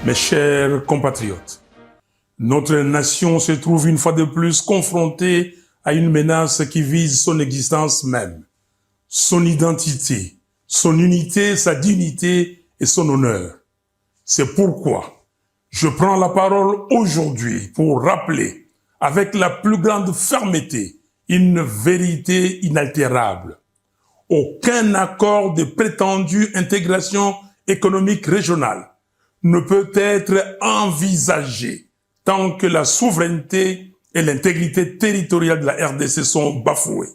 Mes chers compatriotes, notre nation se trouve une fois de plus confrontée à une menace qui vise son existence même, son identité, son unité, sa dignité et son honneur. C'est pourquoi je prends la parole aujourd'hui pour rappeler avec la plus grande fermeté une vérité inaltérable. Aucun accord de prétendue intégration économique régionale ne peut être envisagé tant que la souveraineté et l'intégrité territoriale de la RDC sont bafouées.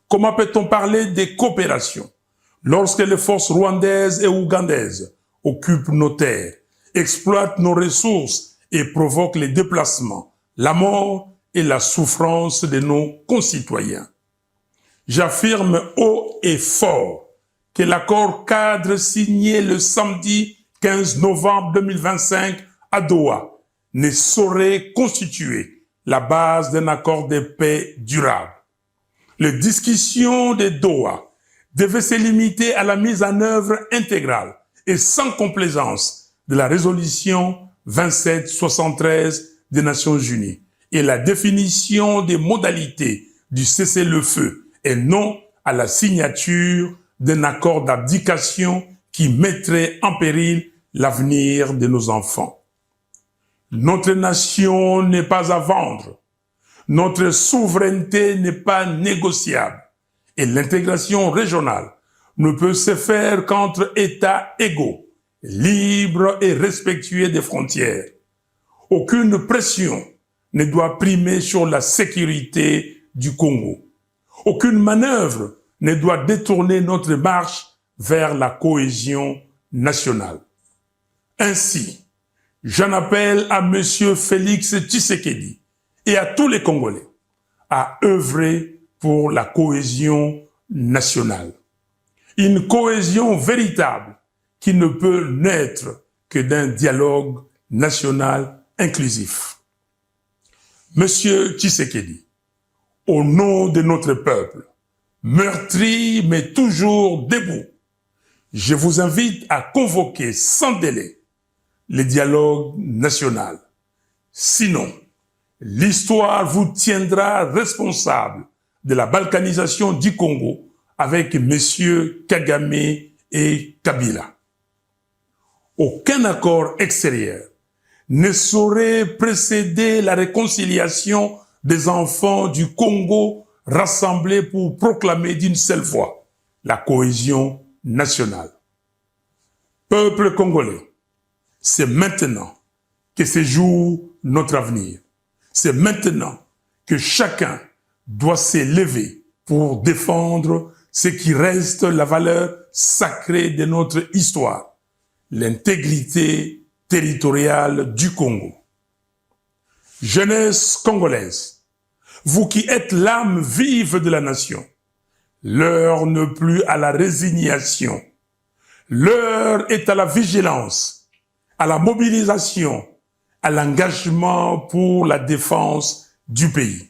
Comment peut-on parler de coopération lorsque les forces rwandaises et ougandaises occupent nos terres, exploitent nos ressources et provoquent les déplacements, la mort et la souffrance de nos concitoyens? J'affirme haut et fort que l'accord cadre signé le samedi 15 novembre 2025 à Doha ne saurait constituer la base d'un accord de paix durable. Les discussions de Doha devaient se limiter à la mise en œuvre intégrale et sans complaisance de la résolution 2773 des Nations Unies et la définition des modalités du cessez-le-feu et non à la signature d'un accord d'abdication qui mettrait en péril l'avenir de nos enfants. Notre nation n'est pas à vendre. Notre souveraineté n'est pas négociable. Et l'intégration régionale ne peut se faire qu'entre États égaux, libres et respectueux des frontières. Aucune pression ne doit primer sur la sécurité du Congo. Aucune manœuvre ne doit détourner notre marche vers la cohésion nationale. Ainsi, j'en appelle à M. Félix Tshisekedi et à tous les Congolais à œuvrer pour la cohésion nationale. Une cohésion véritable qui ne peut naître que d'un dialogue national inclusif. Monsieur Tshisekedi, au nom de notre peuple, meurtri mais toujours debout, je vous invite à convoquer sans délai le dialogue national. Sinon, l'histoire vous tiendra responsable de la balkanisation du Congo avec messieurs Kagame et Kabila. Aucun accord extérieur ne saurait précéder la réconciliation des enfants du Congo rassemblés pour proclamer d'une seule voix la cohésion nationale. Peuple congolais, c'est maintenant que se joue notre avenir. C'est maintenant que chacun doit s'élever pour défendre ce qui reste la valeur sacrée de notre histoire, l'intégrité territoriale du Congo. Jeunesse congolaise, vous qui êtes l'âme vive de la nation, l'heure n'est plus à la résignation, l'heure est à la vigilance, à la mobilisation, à l'engagement pour la défense du pays.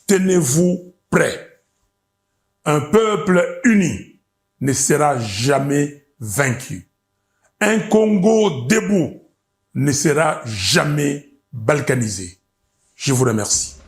Tenez-vous prêts. Un peuple uni ne sera jamais vaincu. Un Congo debout ne sera jamais balkanisé. Je vous remercie.